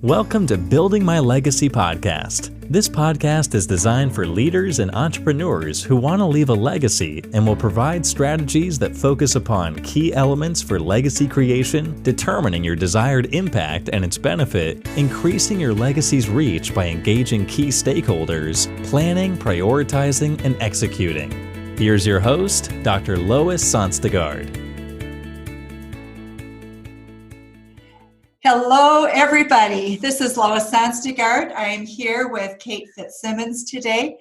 Welcome to Building My Legacy podcast. This podcast is designed for leaders and entrepreneurs who want to leave a legacy and will provide strategies that focus upon key elements for legacy creation, determining your desired impact and its benefit, increasing your legacy's reach by engaging key stakeholders, planning, prioritizing, and executing. Here's your host, Dr. Lois Sonstagard. Hello, everybody. This is Lois Sonstagard. I am here with Kate Fitzsimons today.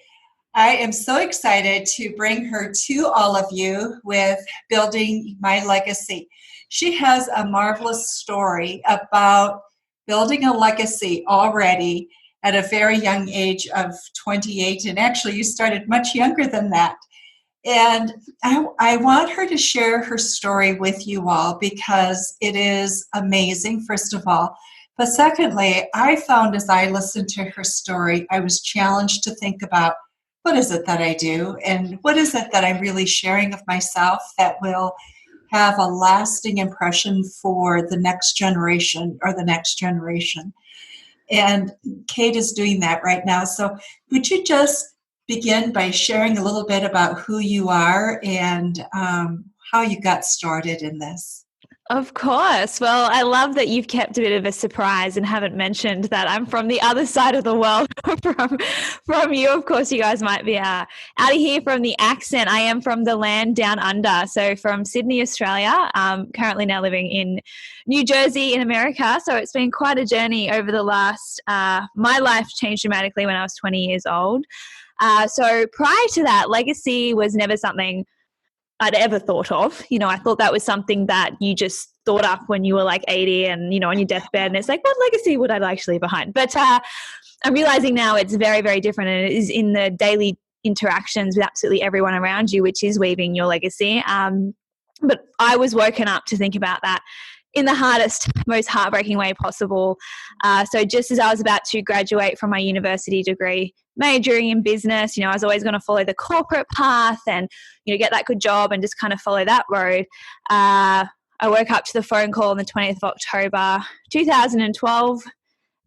I am so excited to bring her to all of you with Building My Legacy. She has a marvelous story about building a legacy already at a very young age of 28, and actually you started much younger than that. And I want her to share her story with you all because it is amazing, first of all. But secondly, I found as I listened to her story, I was challenged to think about what is it that I do and what is it that I'm really sharing of myself that will have a lasting impression for the next generation or the next generation. And Kate is doing that right now. So would you just begin by sharing a little bit about who you are and how you got started in this? Of course. Well, I love that you've kept a bit of a surprise and haven't mentioned that I'm from the other side of the world from you. Of course, you guys might be out of here from the accent. I am from the land down under, so from Sydney, Australia. Currently now living in New Jersey in America. So it's been quite a journey over the last, my life changed dramatically when I was 20 years old. So prior to that, legacy was never something I'd ever thought of. You know, I thought that was something that you just thought up when you were like 80 and, you know, on your deathbed, and it's like, what legacy would I actually leave behind? But I'm realizing now it's very, very different, and it is in the daily interactions with absolutely everyone around you, which is weaving your legacy. But I was woken up to think about that in the hardest, most heartbreaking way possible. So just as I was about to graduate from my university degree, majoring in business, you know, I was always going to follow the corporate path and, you know, get that good job and just kind of follow that road. I woke up to the phone call on the 20th of October, 2012,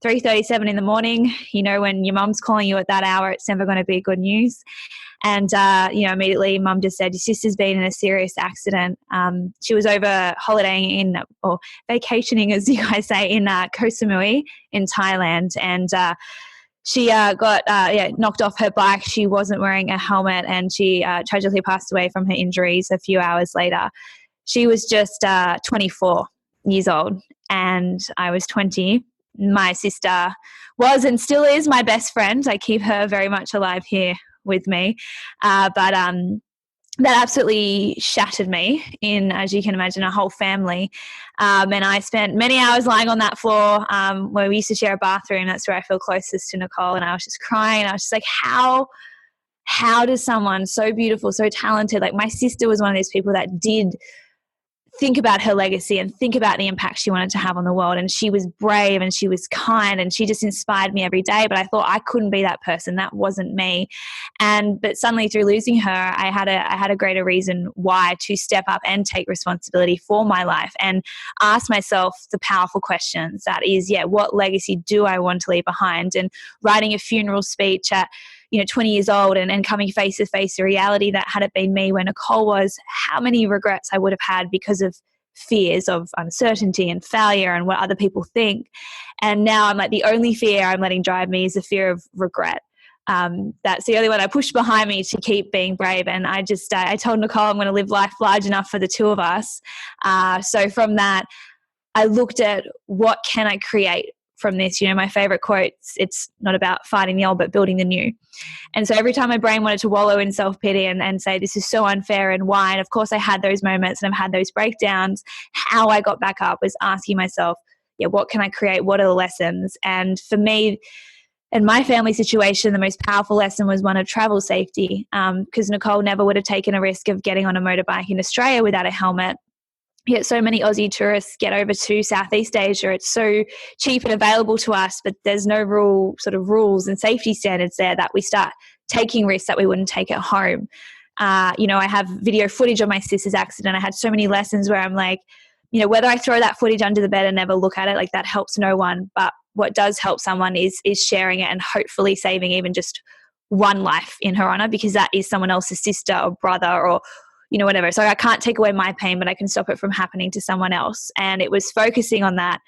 3:37 in the morning. You know, when your mum's calling you at that hour, it's never going to be good news. And, you know, immediately mum just said, your sister's been in a serious accident. She was over holidaying or vacationing, as you guys say, in Koh Samui in Thailand. And she got knocked off her bike. She wasn't wearing a helmet, and she tragically passed away from her injuries a few hours later. She was just 24 years old, and I was 20. My sister was and still is my best friend. I keep her very much alive here with me. But that absolutely shattered me in, as you can imagine, a whole family. And I spent many hours lying on that floor where we used to share a bathroom. That's where I feel closest to Nicole. And I was just crying. I was just like, how does someone so beautiful, so talented, like my sister was one of those people that did think about her legacy and think about the impact she wanted to have on the world. And she was brave and she was kind and she just inspired me every day. But I thought I couldn't be that person. That wasn't me. But suddenly through losing her, I had a greater reason why to step up and take responsibility for my life and ask myself the powerful questions. That is, what legacy do I want to leave behind? And writing a funeral speech at 20 years old and coming face to face the reality that had it been me when Nicole was, how many regrets I would have had because of fears of uncertainty and failure and what other people think. And now I'm like, the only fear I'm letting drive me is the fear of regret. That's the only one I pushed behind me to keep being brave. And I told Nicole I'm going to live life large enough for the two of us. So from that, I looked at what can I create from this. My favorite quote, it's not about fighting the old, but building the new. And so every time my brain wanted to wallow in self-pity and say, this is so unfair and why, and of course I had those moments and I've had those breakdowns, how I got back up was asking myself, what can I create? What are the lessons? And for me, in my family situation, the most powerful lesson was one of travel safety, because Nicole never would have taken a risk of getting on a motorbike in Australia without a helmet. Yet so many Aussie tourists get over to Southeast Asia. It's so cheap and available to us, but there's no rules and safety standards there that we start taking risks that we wouldn't take at home. I have video footage of my sister's accident. I had so many lessons where I'm like, whether I throw that footage under the bed and never look at it, like that helps no one. But what does help someone is sharing it and hopefully saving even just one life in her honor, because that is someone else's sister or brother or, whatever. So I can't take away my pain, but I can stop it from happening to someone else. And it was focusing on that,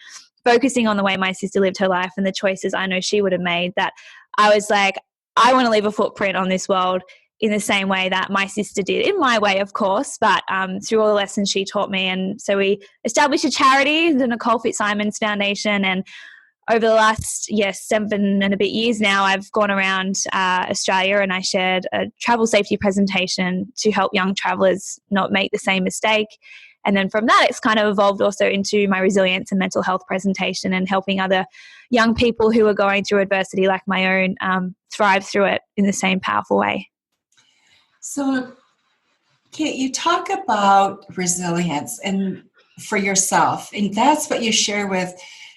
focusing on the way my sister lived her life and the choices I know she would have made, that I was like, I want to leave a footprint on this world in the same way that my sister did, in my way, of course, but through all the lessons she taught me. And so we established a charity, the Nicole Fitzsimons Foundation, and over the last 7 and a bit years now, I've gone around Australia and I shared a travel safety presentation to help young travellers not make the same mistake. And then from that, it's kind of evolved also into my resilience and mental health presentation and helping other young people who are going through adversity like my own thrive through it in the same powerful way. So, Kate, you talk about resilience and for yourself, and that's what you share with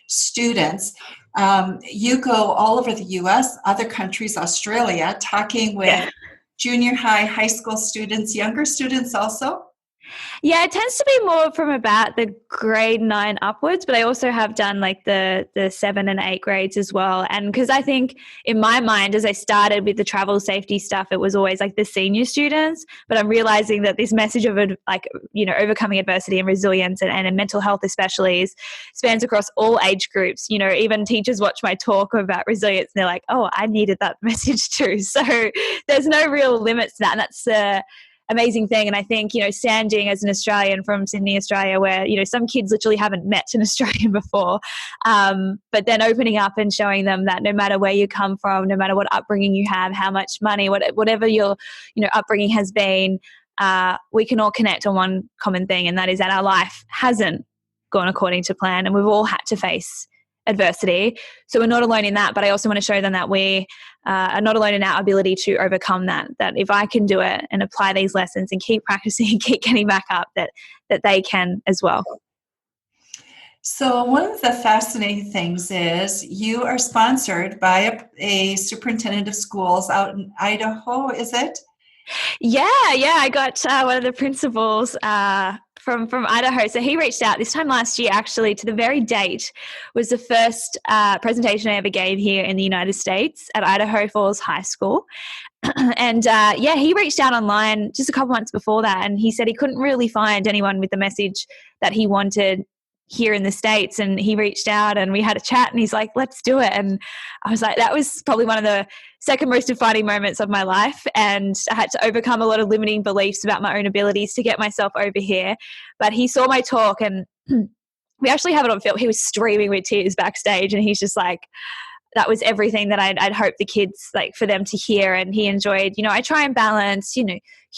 students. You go all over the U.S., other countries, Australia, talking with junior high school students, younger students also. Yeah, it tends to be more from about the grade 9 upwards, but I also have done like the 7 and 8 grades as well. And because I think in my mind, as I started with the travel safety stuff, it was always like the senior students, but I'm realizing that this message of overcoming adversity and resilience and mental health especially spans across all age groups. Even teachers watch my talk about resilience and they're like, oh, I needed that message too. So there's no real limits to that. And that's amazing thing. And I think, standing as an Australian from Sydney, Australia, where, some kids literally haven't met an Australian before, but then opening up and showing them that no matter where you come from, no matter what upbringing you have, how much money, whatever your, upbringing has been, we can all connect on one common thing. And that is that our life hasn't gone according to plan and we've all had to face adversity. So we're not alone in that, but I also want to show them that we are not alone in our ability to overcome that if I can do it and apply these lessons and keep practicing and keep getting back up, that they can as well. So one of the fascinating things is you are sponsored by a superintendent of schools out in Idaho, is it? Yeah, I got one of the principals from Idaho. So he reached out this time last year, actually, to the very date, was the first presentation I ever gave here in the United States at Idaho Falls High School. And he reached out online just a couple months before that, and he said he couldn't really find anyone with the message that he wanted here in the States, and he reached out and we had a chat and he's like, let's do it. And I was like, that was probably one of the second most defining moments of my life, and I had to overcome a lot of limiting beliefs about my own abilities to get myself over here. But he saw my talk and we actually have it on film. He was streaming with tears backstage and he's just like, that was everything that I'd hoped the kids, like, for them to hear. And he enjoyed, I try and balance,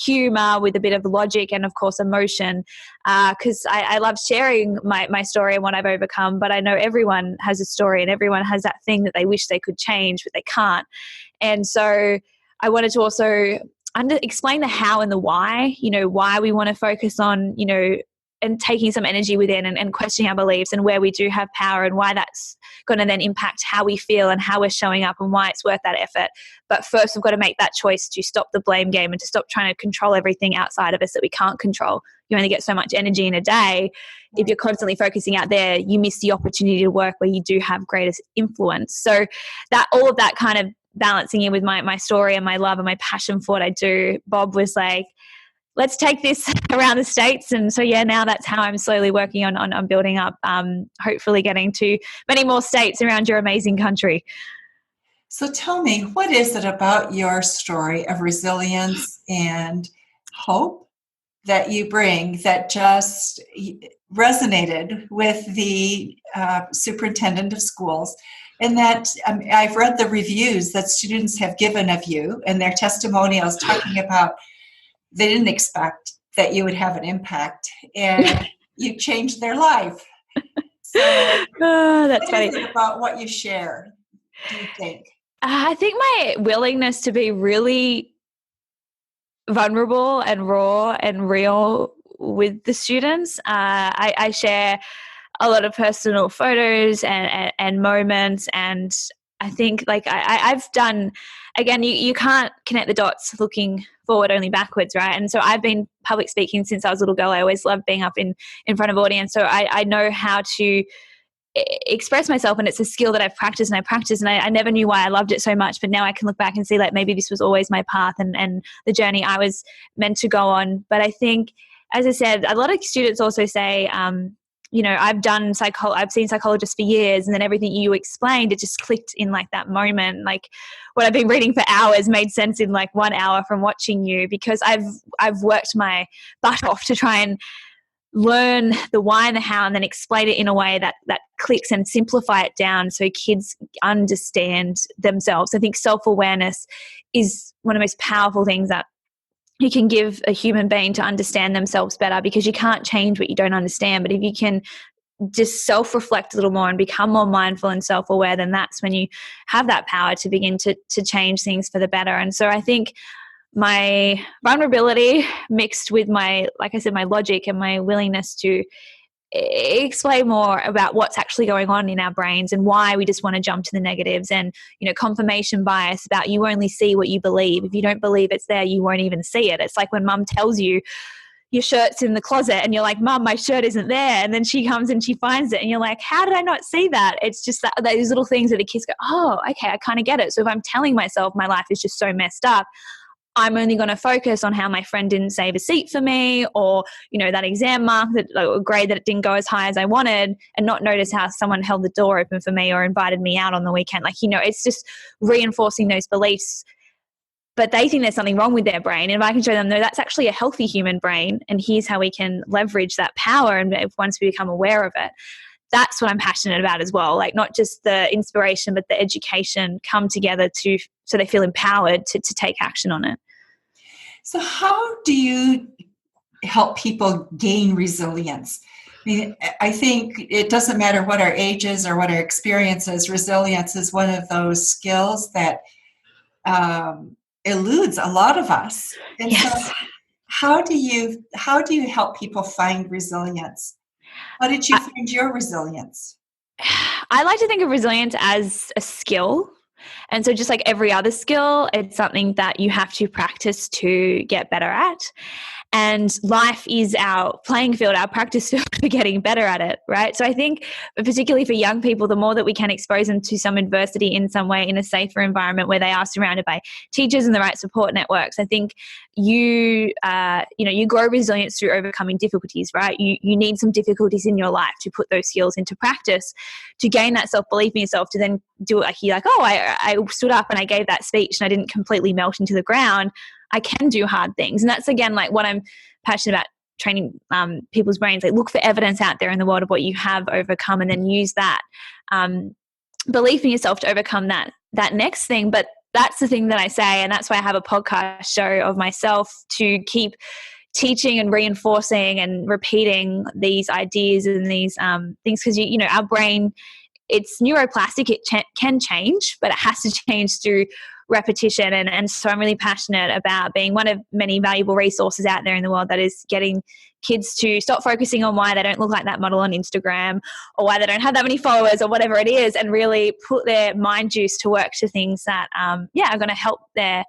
humor with a bit of logic and of course emotion, because I love sharing my story and what I've overcome, but I know everyone has a story and everyone has that thing that they wish they could change, but they can't. And so I wanted to also explain the how and the why, why we want to focus on, and taking some energy within and questioning our beliefs and where we do have power and why that's going to then impact how we feel and how we're showing up and why it's worth that effort. But first, we've got to make that choice to stop the blame game and to stop trying to control everything outside of us that we can't control. You only get so much energy in a day. If you're constantly focusing out there, you miss the opportunity to work where you do have greatest influence. So that all of that kind of balancing in with my story and my love and my passion for what I do, Bob was like, let's take this around the States. And so, now that's how I'm slowly working on building up, hopefully getting to many more states around your amazing country. So tell me, what is it about your story of resilience and hope that you bring that just resonated with the superintendent of schools? And that I've read the reviews that students have given of you and their testimonials talking about they didn't expect that you would have an impact and you changed their life. So that's what funny. is it about what you share, do you think? I think my willingness to be really vulnerable and raw and real with the students. I share a lot of personal photos and moments, and I think I've done, again, you can't connect the dots looking forward, only backwards, right? And so I've been public speaking since I was a little girl. I always loved being up in front of audience. So I know how to express myself, and it's a skill that I've practiced and I never knew why I loved it so much, but now I can look back and see like maybe this was always my path and the journey I was meant to go on. But I think, as I said, a lot of students also say, I've seen psychologists for years, and then everything you explained, it just clicked in like that moment. Like what I've been reading for hours made sense in like 1 hour from watching you, because I've worked my butt off to try and learn the why and the how, and then explain it in a way that clicks and simplify it down so kids understand themselves. I think self-awareness is one of the most powerful things that you can give a human being to understand themselves better, because you can't change what you don't understand. But if you can just self-reflect a little more and become more mindful and self-aware, then that's when you have that power to begin to change things for the better. And so I think my vulnerability mixed with my, like I said, my logic and my willingness to explain more about what's actually going on in our brains and why we just want to jump to the negatives, and confirmation bias about you only see what you believe. If you don't believe it's there, you won't even see it. It's like when mum tells you your shirt's in the closet and you're like, Mum, my shirt isn't there, and then she comes and she finds it and you're like, how did I not see that? It's just those little things that the kids go, oh, okay, I kind of get it. So if I'm telling myself my life is just so messed up, I'm only going to focus on how my friend didn't save a seat for me, or, that exam mark, or grade that it didn't go as high as I wanted, and not notice how someone held the door open for me or invited me out on the weekend. It's just reinforcing those beliefs. But they think there's something wrong with their brain. And if I can show them, no, that's actually a healthy human brain, and here's how we can leverage that power, and once we become aware of it. That's what I'm passionate about as well. Like not just the inspiration, but the education come together so they feel empowered to take action on it. So how do you help people gain resilience? I think it doesn't matter what our age is or what our experience is. Resilience is one of those skills that eludes a lot of us. And yes. So how do you help people find resilience? How did you find your resilience? I like to think of resilience as a skill. And so just like every other skill, it's something that you have to practice to get better at. And life is our playing field, our practice field for getting better at it, right? So I think particularly for young people, the more that we can expose them to some adversity in some way in a safer environment where they are surrounded by teachers and the right support networks, I think you grow resilience through overcoming difficulties, right? You need some difficulties in your life to put those skills into practice, to gain that self-belief in yourself, to then do it like you're like, oh, I stood up and I gave that speech and I didn't completely melt into the ground. I can do hard things. And that's, again, like what I'm passionate about, training people's brains. Like look for evidence out there in the world of what you have overcome, and then use that belief in yourself to overcome that next thing. But that's the thing that I say, and that's why I have a podcast show of myself, to keep teaching and reinforcing and repeating these ideas and these things, because our brain, it's neuroplastic. It can change, but it has to change through repetition. And so I'm really passionate about being one of many valuable resources out there in the world that is getting kids to stop focusing on why they don't look like that model on Instagram, or why they don't have that many followers, or whatever it is, and really put their mind juice to work to things that are going to help their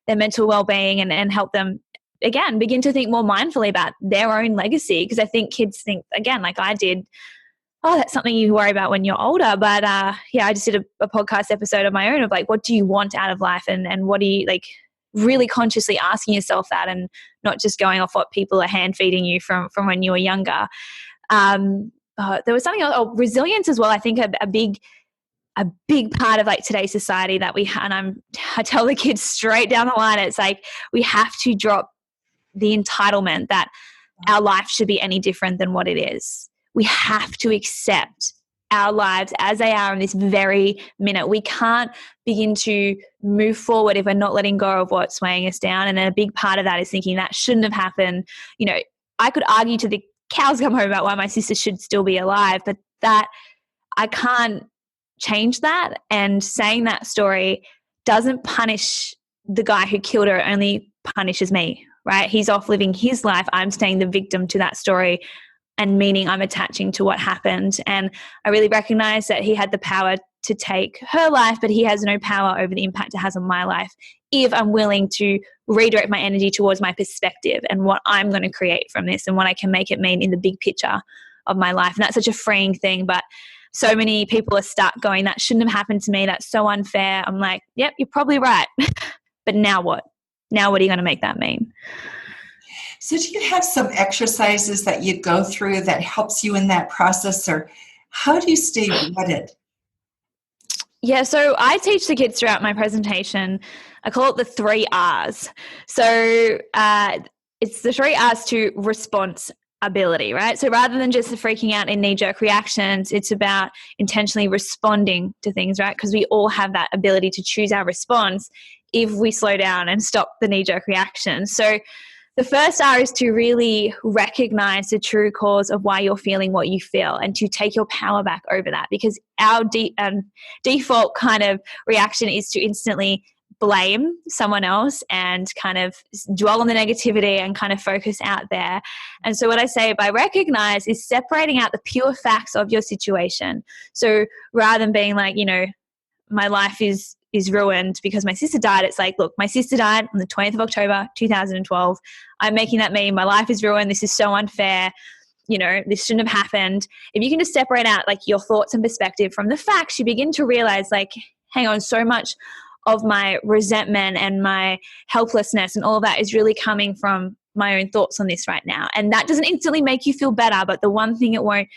mental well-being, and help them, again, begin to think more mindfully about their own legacy. Because I think kids think, again, like I did, oh, that's something you worry about when you're older. But I just did a podcast episode of my own of like, what do you want out of life? And what do you, like, really consciously asking yourself that, and not just going off what people are hand feeding you from when you were younger. There was something else, resilience as well. I think a big part of like today's society that and I tell the kids straight down the line, it's like we have to drop the entitlement that our life should be any different than what it is. We have to accept our lives as they are in this very minute. We can't begin to move forward if we're not letting go of what's weighing us down. And a big part of that is thinking that shouldn't have happened. I could argue to the cows come home about why my sister should still be alive, but that I can't change that. And saying that story doesn't punish the guy who killed her, it only punishes me, right? He's off living his life. I'm staying the victim to that story, and meaning I'm attaching to what happened. And I really recognize that he had the power to take her life, but he has no power over the impact it has on my life if I'm willing to redirect my energy towards my perspective and what I'm going to create from this and what I can make it mean in the big picture of my life. And that's such a freeing thing. But so many people are stuck going, that shouldn't have happened to me. That's so unfair. I'm like, yep, you're probably right. But now what? Now what are you going to make that mean? So do you have some exercises that you go through that helps you in that process, or how do you stay rooted? Yeah, so I teach the kids throughout my presentation. I call it the 3 R's. So it's the 3 R's to response ability, right? So rather than just freaking out in knee-jerk reactions, it's about intentionally responding to things, right? Because we all have that ability to choose our response if we slow down and stop the knee-jerk reaction. So the first R is to really recognize the true cause of why you're feeling what you feel and to take your power back over that, because our default kind of reaction is to instantly blame someone else and kind of dwell on the negativity and kind of focus out there. And so what I say by recognize is separating out the pure facts of your situation. So rather than being like, my life is ruined because my sister died. It's like, look, my sister died on the 20th of October, 2012. I'm making that meme. My life is ruined. This is so unfair. This shouldn't have happened. If you can just separate out like your thoughts and perspective from the facts, you begin to realize like, hang on, so much of my resentment and my helplessness and all of that is really coming from my own thoughts on this right now. And that doesn't instantly make you feel better, but the one thing it won't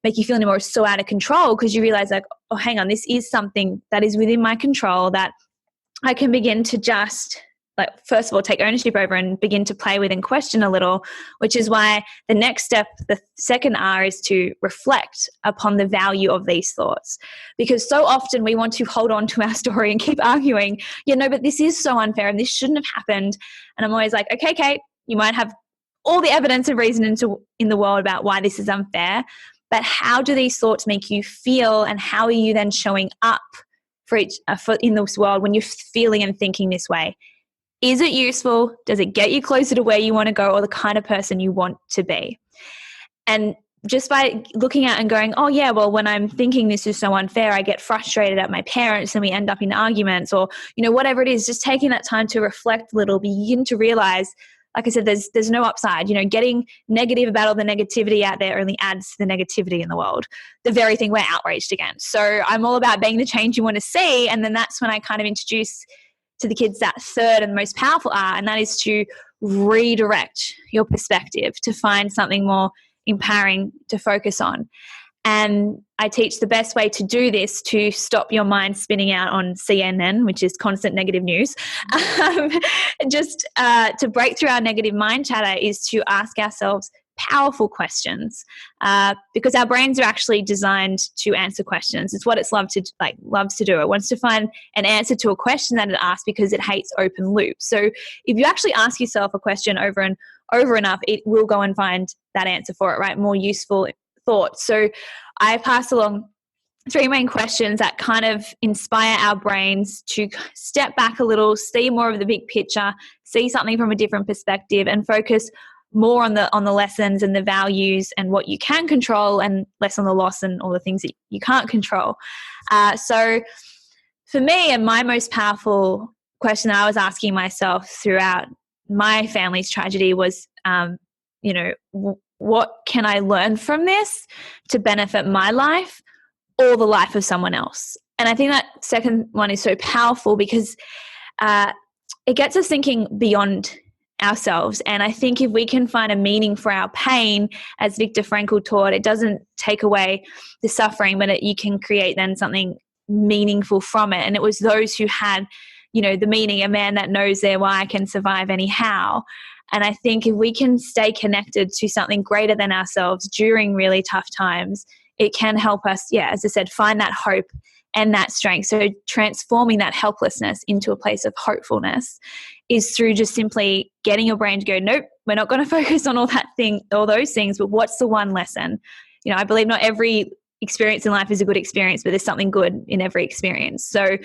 make you feel anymore is so out of control, because you realize like, oh, hang on, this is something that is within my control that I can begin to just like, first of all, take ownership over and begin to play with and question a little, which is why the next step, the second R, is to reflect upon the value of these thoughts. Because so often we want to hold on to our story and keep arguing, but this is so unfair and this shouldn't have happened. And I'm always like, okay, Kate, you might have all the evidence and reason in the world about why this is unfair, but how do these thoughts make you feel, and how are you then showing up in this world when you're feeling and thinking this way? Is it useful? Does it get you closer to where you want to go or the kind of person you want to be? And just by looking at and going, oh yeah, well, when I'm thinking this is so unfair, I get frustrated at my parents and we end up in arguments, or, whatever it is, just taking that time to reflect a little, begin to realize, like I said, there's no upside. Getting negative about all the negativity out there only adds to the negativity in the world, the very thing we're outraged against. So I'm all about being the change you want to see. And then that's when I kind of introduce to the kids that third and most powerful R, and that is to redirect your perspective to find something more empowering to focus on. And I teach the best way to do this to stop your mind spinning out on CNN, which is constant negative news. Just to break through our negative mind chatter is to ask ourselves powerful questions, because our brains are actually designed to answer questions. It's what it's loves to do. It wants to find an answer to a question that it asks because it hates open loops. So if you actually ask yourself a question over and over enough, it will go and find that answer for it, right? More useful thoughts. So I pass along 3 main questions that kind of inspire our brains to step back a little, see more of the big picture, see something from a different perspective, and focus more on the lessons and the values and what you can control, and less on the loss and all the things that you can't control. So for me, and my most powerful question that I was asking myself throughout my family's tragedy was, what can I learn from this to benefit my life or the life of someone else? And I think that second one is so powerful because it gets us thinking beyond ourselves. And I think if we can find a meaning for our pain, as Viktor Frankl taught, it doesn't take away the suffering, but you can create then something meaningful from it. And it was those who had, the meaning, a man that knows their why can survive anyhow. And I think if we can stay connected to something greater than ourselves during really tough times, it can help us, as I said, find that hope and that strength. So transforming that helplessness into a place of hopefulness is through just simply getting your brain to go, nope, we're not going to focus on all those things, but what's the one lesson? I believe not every experience in life is a good experience, but there's something good in every experience. So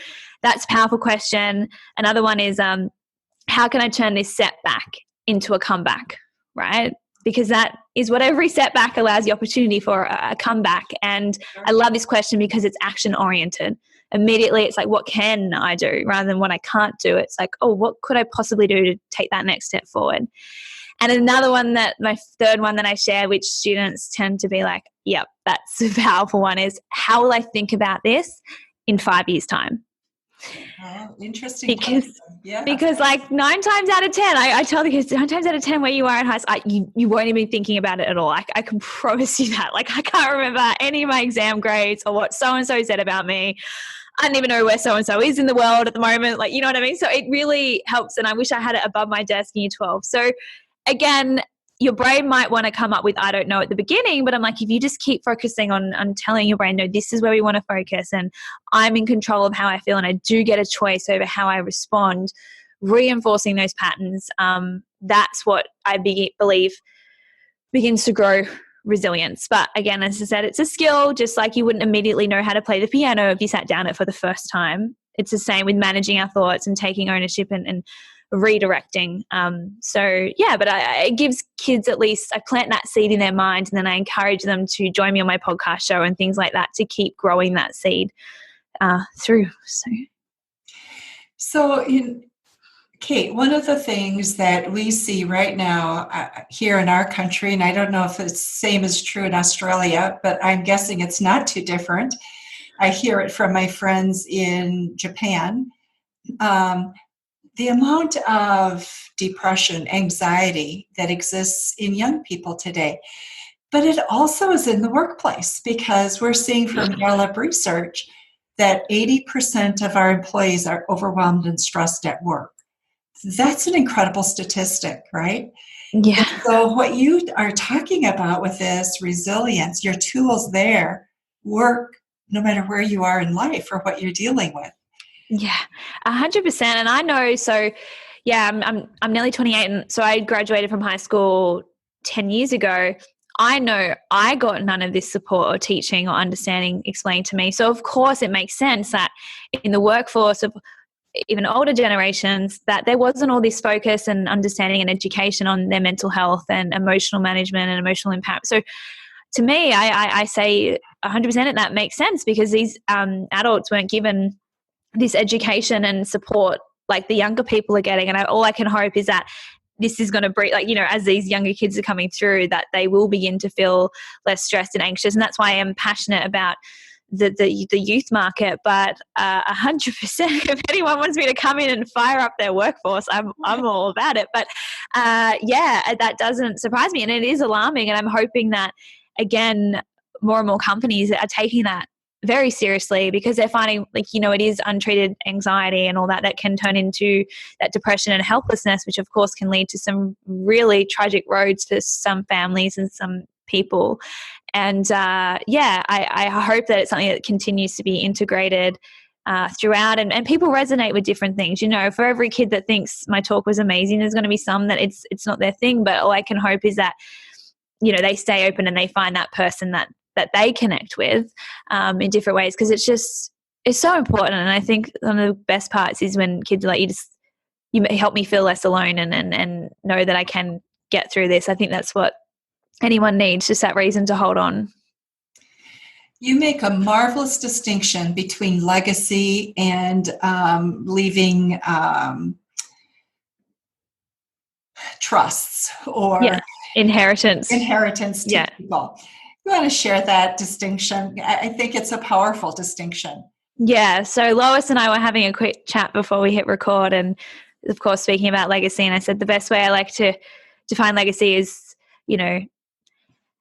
that's a powerful question. Another one is, how can I turn this setback into a comeback, right? Because that is what every setback allows the opportunity for, a comeback. And I love this question because it's action oriented. Immediately it's like, what can I do rather than what I can't do? It's like, oh, what could I possibly do to take that next step forward? And another one my third one that I share, which students tend to be like, yep, that's a powerful one, is how will I think about this in 5 years' time? Oh, interesting. Because like 9 times out of 10, I tell the kids, 9 times out of 10 where you are in high school, you won't even be thinking about it at all. I can promise you that. Like, I can't remember any of my exam grades or what so-and-so said about me. I don't even know where so-and-so is in the world at the moment. Like, you know what I mean? So it really helps. And I wish I had it above my desk in year 12. So again, your brain might want to come up with, I don't know, at the beginning, but I'm like, if you just keep focusing on telling your brain, no, this is where we want to focus, and I'm in control of how I feel, and I do get a choice over how I respond, reinforcing those patterns, that's what I believe begins to grow resilience. But again, as I said, it's a skill, just like you wouldn't immediately know how to play the piano if you sat down it for the first time. It's the same with managing our thoughts and taking ownership and redirecting. But it gives kids, at least I plant that seed in their mind, and then I encourage them to join me on my podcast show and things like that to keep growing that seed through. Kate, one of the things that we see right now here in our country, and I don't know if it's the same is true in Australia, but I'm guessing it's not too different. I hear it from my friends in Japan. The amount of depression, anxiety that exists in young people today. But it also is in the workplace, because we're seeing from Gallup research that 80% of our employees are overwhelmed and stressed at work. That's an incredible statistic, right? Yeah. And so what you are talking about with this resilience, your tools there work no matter where you are in life or what you're dealing with. Yeah, 100%. And I know, so yeah, I'm nearly 28, and so I graduated from high school 10 years ago. I know I got none of this support or teaching or understanding explained to me. So of course it makes sense that in the workforce of even older generations, that there wasn't all this focus and understanding and education on their mental health and emotional management and emotional impact. So to me, I say 100% that makes sense, because these adults weren't given this education and support like the younger people are getting. And all I can hope is that this is going to bring, like, you know, as these younger kids are coming through, that they will begin to feel less stressed and anxious. And that's why I am passionate about the youth market. But 100%, if anyone wants me to come in and fire up their workforce, I'm all about it. But that doesn't surprise me, and it is alarming. And I'm hoping that, again, more and more companies are taking that very seriously, because they're finding, like, you know, it is untreated anxiety and all that can turn into that depression and helplessness, which of course can lead to some really tragic roads for some families and some people. And I hope that it's something that continues to be integrated throughout, and people resonate with different things. You know, for every kid that thinks my talk was amazing, there's going to be some that it's not their thing. But all I can hope is that, you know, they stay open and they find that person that they connect with in different ways, because it's so important. And I think one of the best parts is when kids are like, you help me feel less alone and know that I can get through this. I think that's what anyone needs, just that reason to hold on. You make a marvelous distinction between legacy and leaving trusts or inheritance to people. You want to share that distinction? I think it's a powerful distinction. Yeah. So Lois and I were having a quick chat before we hit record, and of course speaking about legacy, and I said the best way I like to define legacy is, you know,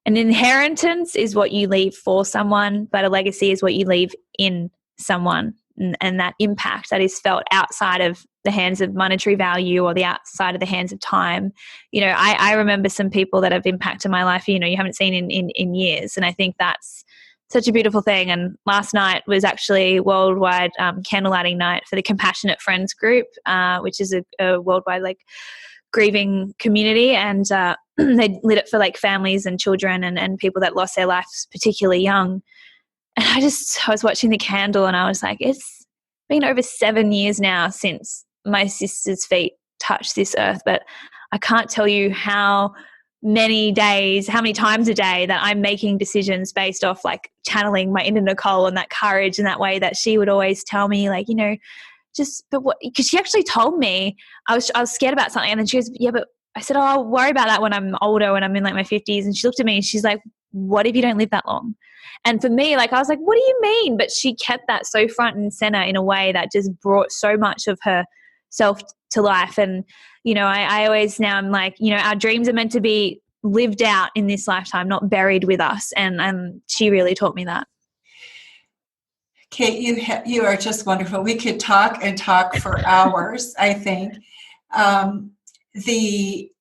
an inheritance is what you leave for someone, but a legacy is what you leave in someone, and that impact that is felt outside of the hands of monetary value or the outside of the hands of time. You know, I remember some people that have impacted my life, you know, you haven't seen in years. And I think that's such a beautiful thing. And last night was actually worldwide candlelighting night for the Compassionate Friends group, which is a worldwide like grieving community. And they lit it for like families and children and people that lost their lives particularly young. And I was watching the candle and I was like, it's been over 7 years now since my sister's feet touched this earth, but I can't tell you how many times a day that I'm making decisions based off like channeling my inner Nicole and that courage and that way that she would always tell me, like, you know, because she actually told me I was scared about something, and then she goes, yeah, but I said, oh, I'll worry about that when I'm older, when I'm in like my 50s. And she looked at me and she's like, what if you don't live that long? And for me, like, I was like, what do you mean? But she kept that so front and center in a way that just brought so much of herself to life. And, you know, I always now I'm like, you know, our dreams are meant to be lived out in this lifetime, not buried with us. And she really taught me that. Kate, you are just wonderful. We could talk and talk for hours, I think. The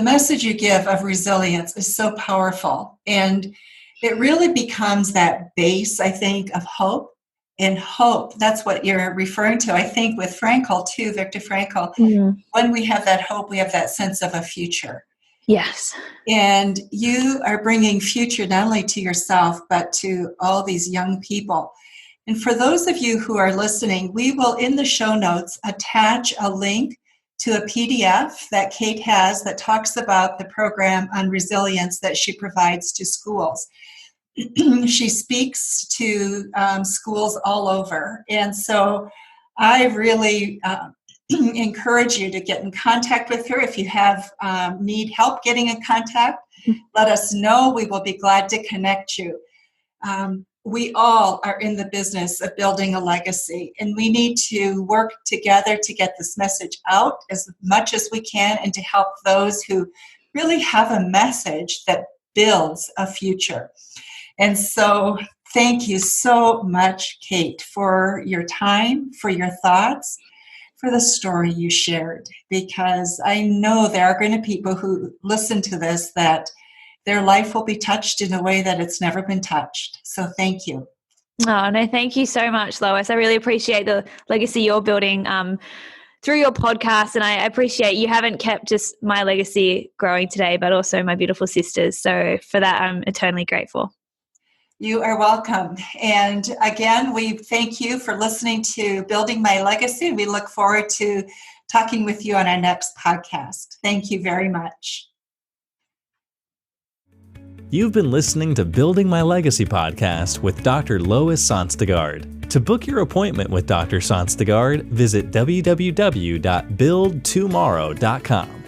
message you give of resilience is so powerful, and it really becomes that base, I think, of hope. And hope, that's what you're referring to, I think, with Frankl too, Viktor Frankl. Mm-hmm. When we have that hope, we have that sense of a future. Yes. And you are bringing future not only to yourself, but to all these young people. And for those of you who are listening, we will, in the show notes, attach a link to a PDF that Kate has that talks about the program on resilience that she provides to schools. She speaks to schools all over. And so I really encourage you to get in contact with her. If you have need help getting in contact, let us know. We will be glad to connect you. We all are in the business of building a legacy, and we need to work together to get this message out as much as we can and to help those who really have a message that builds a future. And so thank you so much, Kate, for your time, for your thoughts, for the story you shared, because I know there are going to be people who listen to this that their life will be touched in a way that it's never been touched. So thank you. Oh, no, thank you so much, Lois. I really appreciate the legacy you're building through your podcast. And I appreciate you haven't kept just my legacy growing today, but also my beautiful sisters. So for that, I'm eternally grateful. You are welcome. And again, we thank you for listening to Building My Legacy. We look forward to talking with you on our next podcast. Thank you very much. You've been listening to Building My Legacy podcast with Dr. Lois Sonstegard. To book your appointment with Dr. Sonstegard, visit www.buildtomorrow.com.